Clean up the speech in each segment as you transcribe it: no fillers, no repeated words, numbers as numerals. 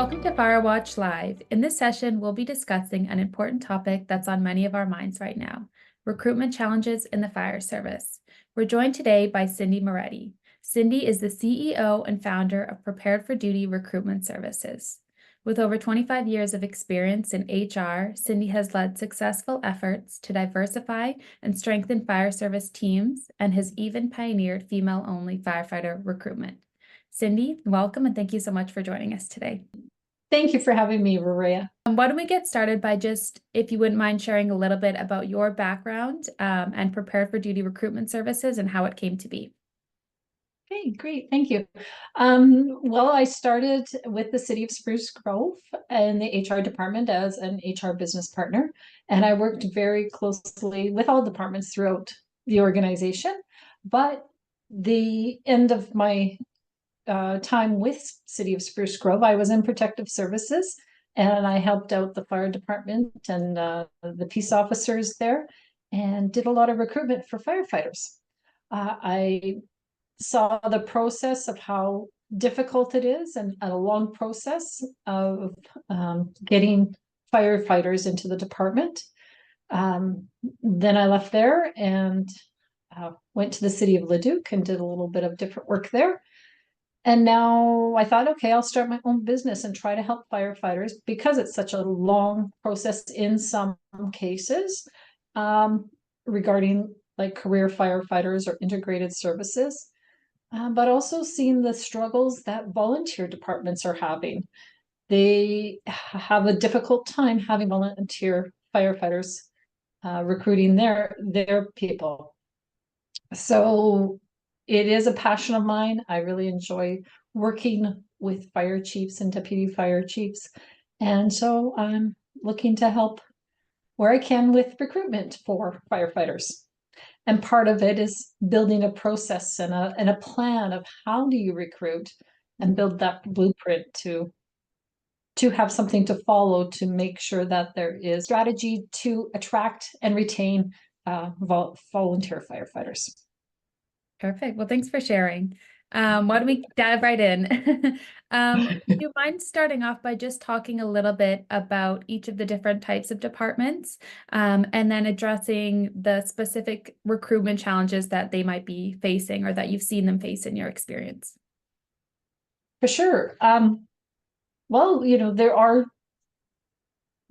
Welcome to Firewatch Live. In this session, we'll be discussing an important topic that's on many of our minds right now, recruitment challenges in the fire service. We're joined today by Cindy Moretti. Cindy is the CEO and founder of Prepared for Duty Recruitment Services. With over 25 years of experience in HR, Cindy has led successful efforts to diversify and strengthen fire service teams and has even pioneered female-only firefighter recruitment. Cindy, welcome and thank you so much for joining us today. Thank you for having me, Vraya. Why don't we get started by just, if you wouldn't mind sharing a little bit about your background and Prepared for Duty Recruitment Services and how it came to be. Okay, great. Thank you. Well, I started with the city of Spruce Grove in the HR department as an HR business partner, and I worked very closely with all departments throughout the organization. But the end of my time with city of Spruce Grove, I was in protective services, and I helped out the fire department and the peace officers there, and did a lot of recruitment for firefighters. I saw the process of how difficult it is and a long process of getting firefighters into the department. Then I left there and went to the city of Leduc and did a little bit of different work there. And now I thought, okay, I'll start my own business and try to help firefighters because it's such a long process in some cases, regarding like career firefighters or integrated services, but also seeing the struggles that volunteer departments are having. They have a difficult time having volunteer firefighters recruiting their people. So it is a passion of mine. I really enjoy working with fire chiefs and deputy fire chiefs. And so I'm looking to help where I can with recruitment for firefighters. And part of it is building a process and a plan of how do you recruit and build that blueprint to have something to follow to make sure that there is strategy to attract and retain volunteer firefighters. Perfect. Well, thanks for sharing. Why don't we dive right in? Do you mind starting off by just talking a little bit about each of the different types of departments, and then addressing the specific recruitment challenges that they might be facing or that you've seen them face in your experience? For sure. Well, there are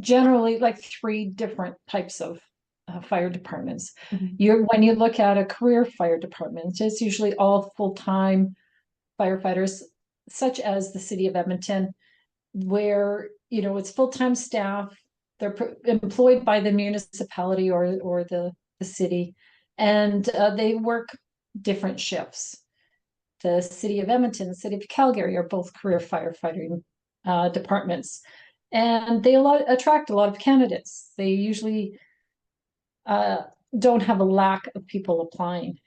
generally like three different types of fire departments. When you look at a career fire department, it's usually all full-time firefighters, such as the city of Edmonton, where it's full-time staff. They're employed by the municipality or the city, and they work different shifts. The city of Edmonton, the city of Calgary are both career firefighting departments, and they attract a lot of candidates. They usually don't have a lack of people applying.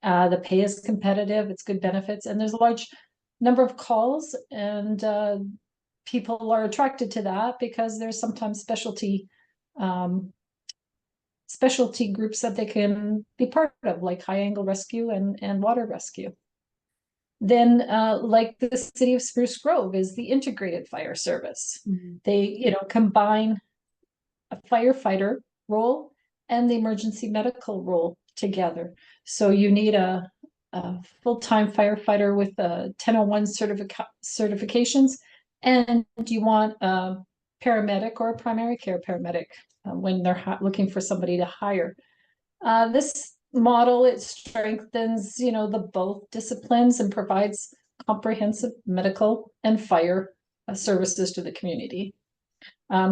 The pay is competitive, it's good benefits, and there's a large number of calls, and people are attracted to that because there's sometimes specialty groups that they can be part of, like high angle rescue and water rescue. Then like the city of Spruce Grove is the integrated fire service. They combine a firefighter role and the emergency medical role together. So you need a full-time firefighter with a 1001 certifications, and you want a paramedic or a primary care paramedic when they're looking for somebody to hire. This model, it strengthens the both disciplines and provides comprehensive medical and fire services to the community.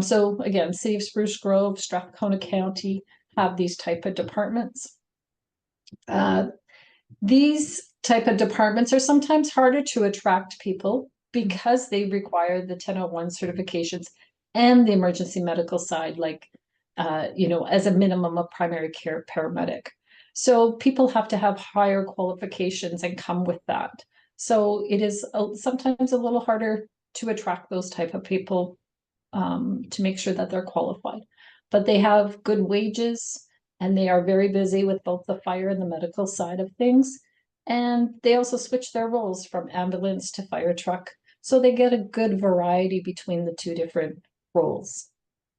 So again, city of Spruce Grove, Strathcona County have these type of departments. These type of departments are sometimes harder to attract people because they require the 1001 certifications and the emergency medical side, like as a minimum of primary care paramedic. So people have to have higher qualifications and come with that. So it is sometimes a little harder to attract those type of people, to make sure that they're qualified. But they have good wages, and they are very busy with both the fire and the medical side of things. And they also switch their roles from ambulance to fire truck So they get a good variety between the two different roles.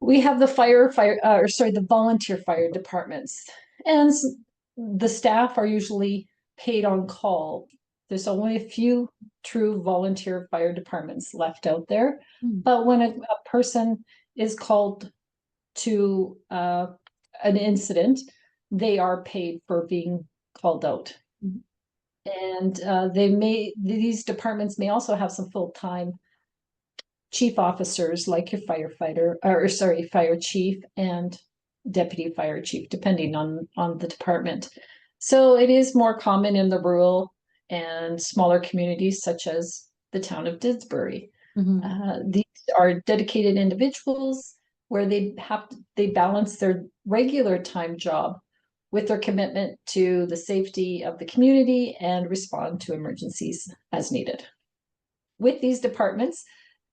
We have the the volunteer fire departments, and the staff are usually paid on call. There's only a few true volunteer fire departments left out there. Mm. But when a person is called to an incident, they are paid for being called out. Mhm. And these departments may also have some full-time chief officers like your firefighter, or sorry, fire chief and deputy fire chief, depending on the department. So it is more common in the rural and smaller communities such as the town of Didsbury. Mhm. These are dedicated individuals where they balance their regular time job with their commitment to the safety of the community and respond to emergencies as needed. With these departments,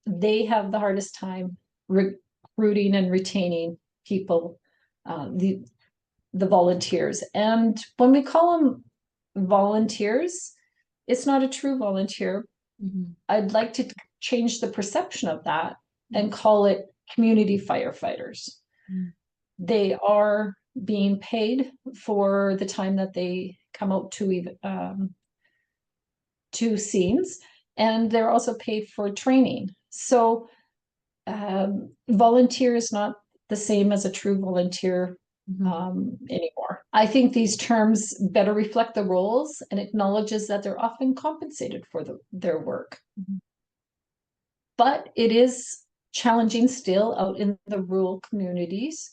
they have the hardest time recruiting and retaining people, the volunteers. And when we call them volunteers, it's not a true volunteer. Mhm. I'd like to change the perception of that and call it community firefighters. Mm. They are being paid for the time that they come out to scenes, and they're also paid for training. So volunteer is not the same as a true volunteer Mhm. anymore. I think these terms better reflect the roles and acknowledges that they're often compensated for their work. Mhm. But it is challenging still out in the rural communities,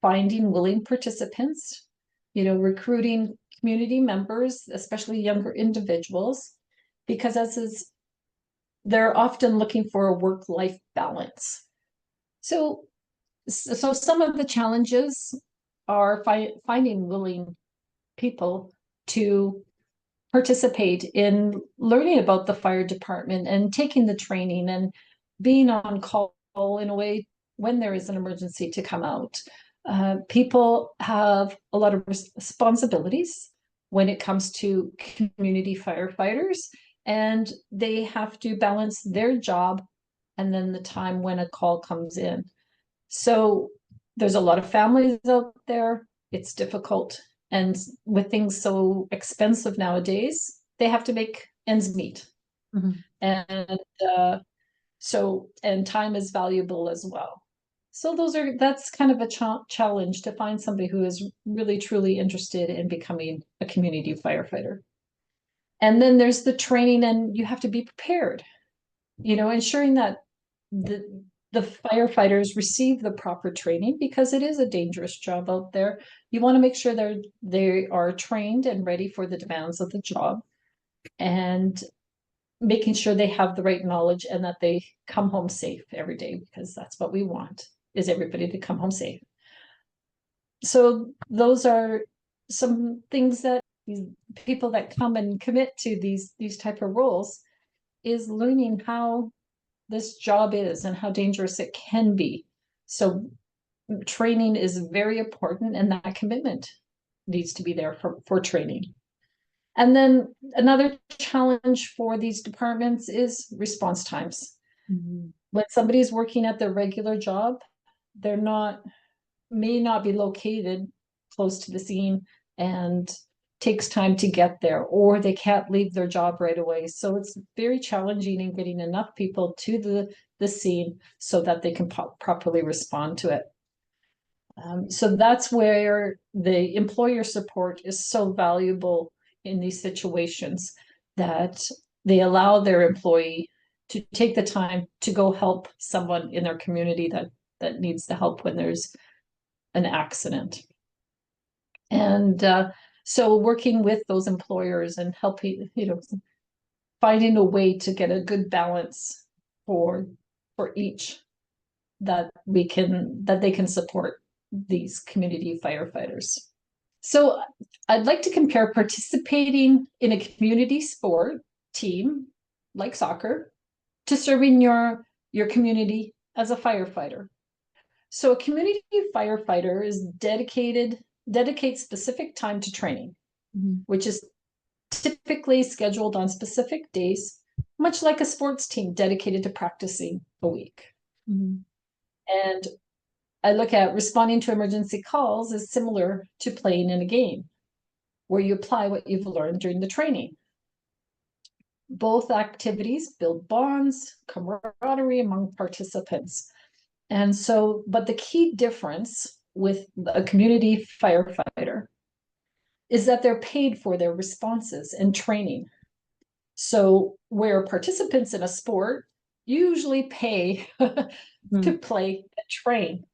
finding willing participants, recruiting community members, especially younger individuals, because they're often looking for a work-life balance. So some of the challenges are finding willing people to participate in learning about the fire department and taking the training and being on call in a way when there is an emergency to come out. People have a lot of responsibilities when it comes to community firefighters, and they have to balance their job and then the time when a call comes in. So there's a lot of families out there. It's difficult. And with things so expensive nowadays, they have to make ends meet. Mhm. And and time is valuable as well. So that's kind of a challenge to find somebody who is really truly interested in becoming a community firefighter. And then there's the training, and you have to be prepared, ensuring that the the firefighters receive the proper training, because it is a dangerous job out there. You want to make sure they are trained and ready for the demands of the job, and making sure they have the right knowledge and that they come home safe every day, because that's what we want, is everybody to come home safe. So those are some things that these people that come and commit to these type of roles, is learning how this job is and how dangerous it can be. So training is very important, and that commitment needs to be there for training. And then another challenge for these departments is response times. Mhm. When somebody's working at their regular job, they're not may not be located close to the scene, and takes time to get there, or they can't leave their job right away. So it's very challenging in getting enough people to the scene so that they can properly respond to it. So that's where the employer support is so valuable in these situations, that they allow their employee to take the time to go help someone in their community that needs the help when there's an accident. And so working with those employers and helping, finding a way to get a good balance for each, that they can support these community firefighters. So I'd like to compare participating in a community sport team like soccer to serving your community as a firefighter. So a community firefighter is dedicates specific time to training, Mhm. which is typically scheduled on specific days much like a sports team dedicated to practicing a week. Mhm. And I look at responding to emergency calls as similar to playing in a game, where you apply what you've learned during the training. Both activities build bonds, camaraderie among participants. And so, but the key difference with a community firefighter is that they're paid for their responses and training. So, where participants in a sport usually pay to play and train.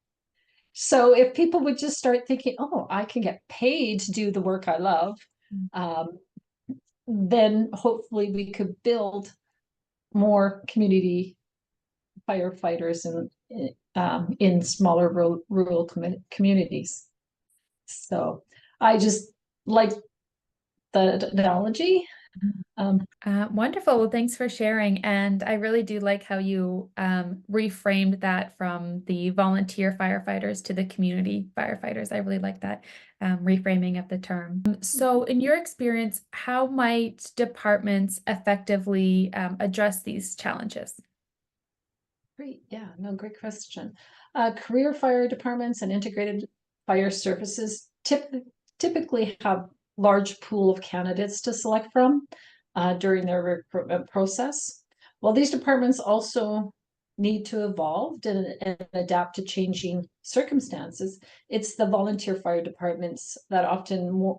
So, if people would just start thinking, oh, I can get paid to do the work I love, then hopefully we could build more community firefighters in smaller rural communities. So I just like the analogy. Wonderful. Well, thanks for sharing. And I really do like how you reframed that from the volunteer firefighters to the community firefighters. I really like that reframing of the term. So in your experience, how might departments effectively address these challenges? Great. Yeah, no, great question. Career fire departments and integrated fire services typically have large pool of candidates to select from during their recruitment process. While these departments also need to evolve and adapt to changing circumstances, it's the volunteer fire departments that often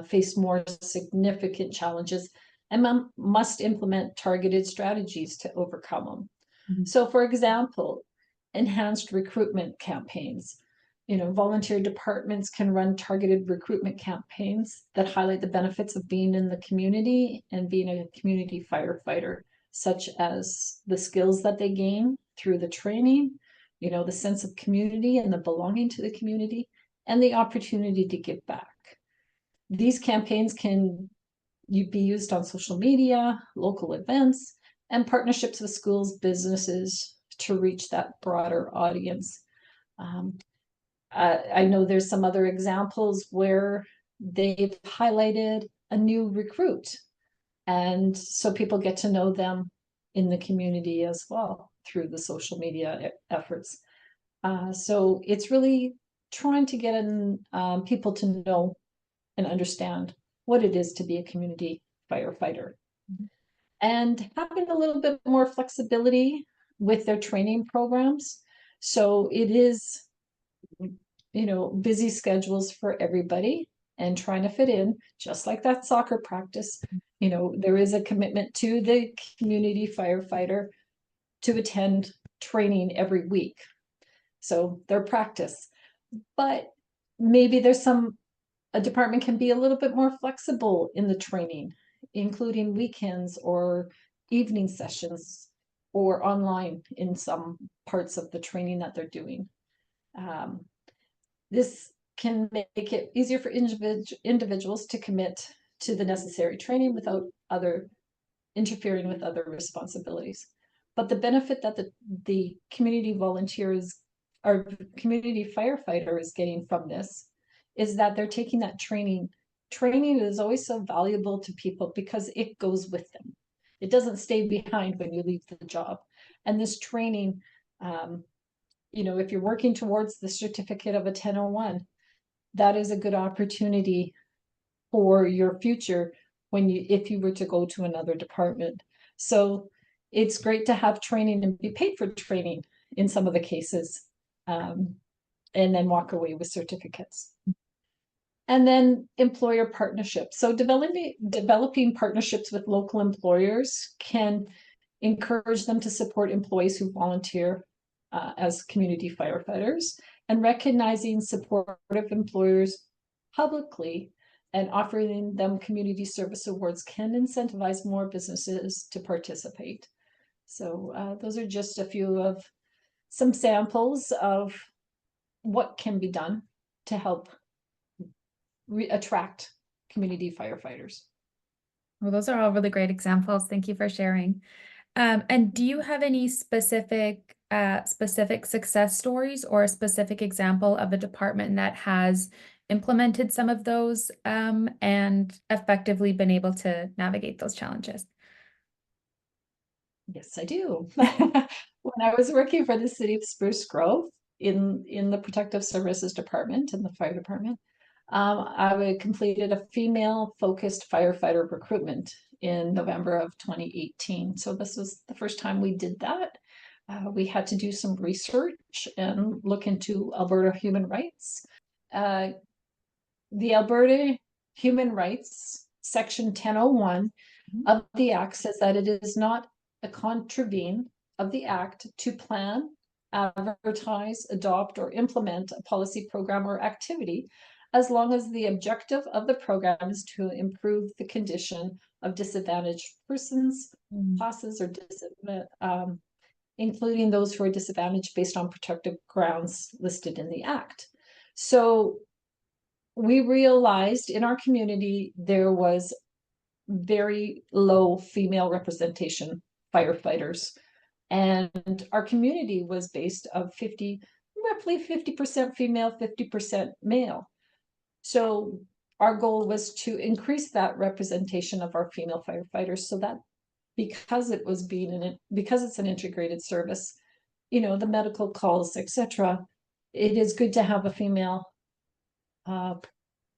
face more significant challenges and must implement targeted strategies to overcome them. So, for example, enhanced recruitment campaigns. Volunteer departments can run targeted recruitment campaigns that highlight the benefits of being in the community and being a community firefighter, such as the skills that they gain through the training, the sense of community and the belonging to the community, and the opportunity to give back. These campaigns can be used on social media, local events, and partnerships with schools, businesses to reach that broader audience. I know there's some other examples where they've highlighted a new recruit, and so people get to know them in the community as well through the social media efforts. So it's really trying to get people to know and understand what it is to be a community firefighter. And having a little bit more flexibility with their training programs. So it is, busy schedules for everybody and trying to fit in, just like that soccer practice. There is a commitment to the community firefighter to attend training every week. So their practice. But maybe a department can be a little bit more flexible in the training, including weekends or evening sessions or online in some parts of the training that they're doing. This can make it easier for individuals to commit to the necessary training without interfering with other responsibilities. But the benefit that the community volunteers or community firefighter is getting from this is that they're taking that training. Training is always so valuable to people because it goes with them. It doesn't stay behind when you leave the job. And this training, if you're working towards the certificate of a 1001, that is a good opportunity for your future if you were to go to another department. So it's great to have training and be paid for training in some of the cases, and then walk away with certificates. And then employer partnerships. So developing partnerships with local employers can encourage them to support employees who volunteer as community firefighters, and recognizing supportive employers publicly and offering them community service awards can incentivize more businesses to participate. So those are just a few of some samples of what can be done to help attract community firefighters. Well, those are all really great examples. Thank you for sharing. And do you have any specific success stories or a specific example of a department that has implemented some of those and effectively been able to navigate those challenges? Yes, I do. When I was working for the city of Spruce Grove in the Protective Services Department and the fire department, I completed a female-focused firefighter recruitment in November of 2018. So this was the first time we did that. We had to do some research and look into Alberta human rights. The Alberta Human Rights, Section 1001 of the Act says that it is not a contravene of the Act to plan, advertise, adopt, or implement a policy, program, or activity, as long as the objective of the program is to improve the condition of disadvantaged persons, classes, or including those who are disadvantaged based on protected grounds listed in the Act. So we realized in our community there was very low female representation firefighters, and our community was based of roughly 50% female, 50% male. So our goal was to increase that representation of our female firefighters, so that because it's an integrated service, the medical calls, etc., it is good to have a female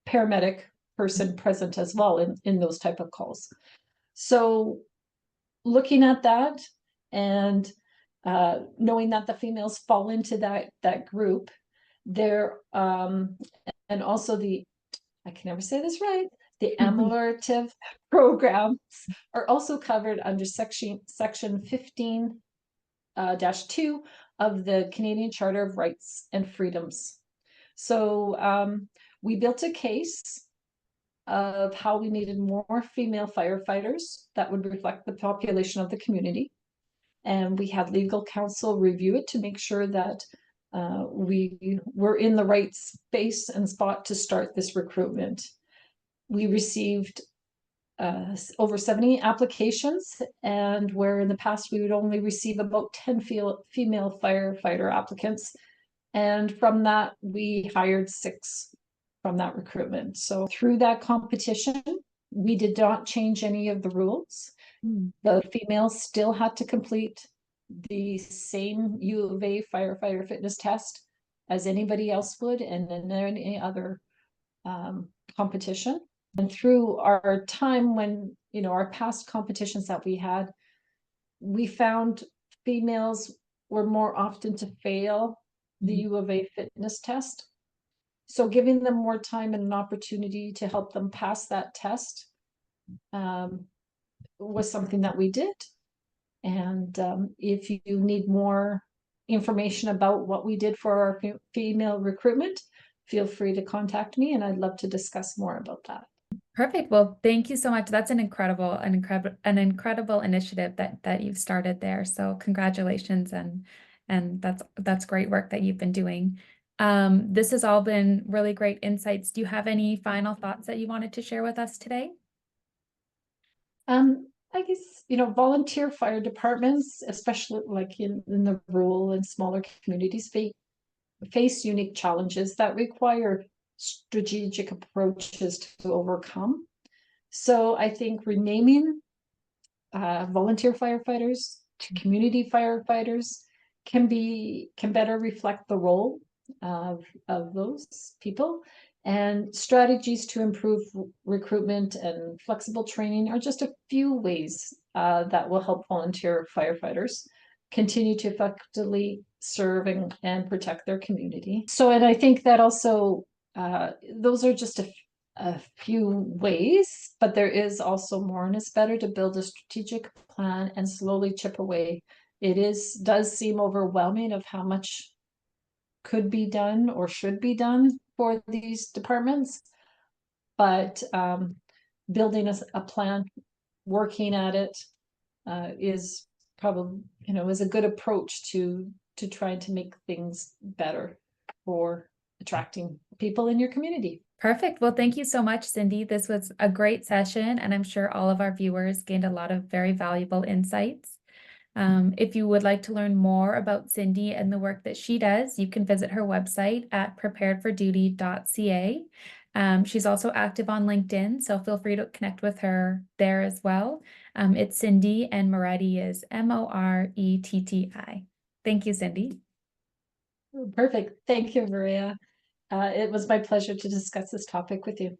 paramedic person present as well in those type of calls. So looking at that and knowing that the females fall into that group, there and also I can never say this right, the ameliorative programs are also covered under section 15 -2 of the Canadian Charter of Rights and Freedoms. So we built a case of how we needed more female firefighters that would reflect the population of the community. And we had legal counsel review it to make sure that we were in the right space and spot to start this recruitment. We received over 70 applications, and where in the past we would only receive about 10 female firefighter applicants. And from that, we hired 6 from that recruitment. So through that competition, we did not change any of the rules. The females still had to complete the same U of A firefighter fitness test as anybody else would, and then any other competition. And through our time when, our past competitions that we had, we found females were more often to fail the U of A fitness test. So giving them more time and an opportunity to help them pass that test was something that we did. And if you need more information about what we did for our female recruitment, feel free to contact me, and I'd love to discuss more about that. Perfect. Well, thank you so much. That's an incredible initiative that you've started there. So congratulations, and that's great work that you've been doing. This has all been really great insights. Do you have any final thoughts that you wanted to share with us today? I guess, volunteer fire departments, especially like in the rural and smaller communities, face unique challenges that require strategic approaches to overcome. So I think renaming volunteer firefighters to community firefighters can better reflect the role of those people. And strategies to improve recruitment and flexible training are just a few ways that will help volunteer firefighters continue to effectively serve and protect their community. So, and I think that also those are just a few ways, but there is also more, and it's better to build a strategic plan and slowly chip away. It does seem overwhelming of how much could be done or should be done for these departments, but building a plan, working at it is probably, is a good approach to trying to make things better for attracting people in your community. Perfect. Well, thank you so much, Cindy. This was a great session, and I'm sure all of our viewers gained a lot of very valuable insights. If you would like to learn more about Cindy and the work that she does, you can visit her website at preparedforduty.ca. She's also active on LinkedIn, so feel free to connect with her there as well. It's Cindy, and Moretti is Moretti. Thank you, Cindy. Perfect. Thank you, Maria. It was my pleasure to discuss this topic with you.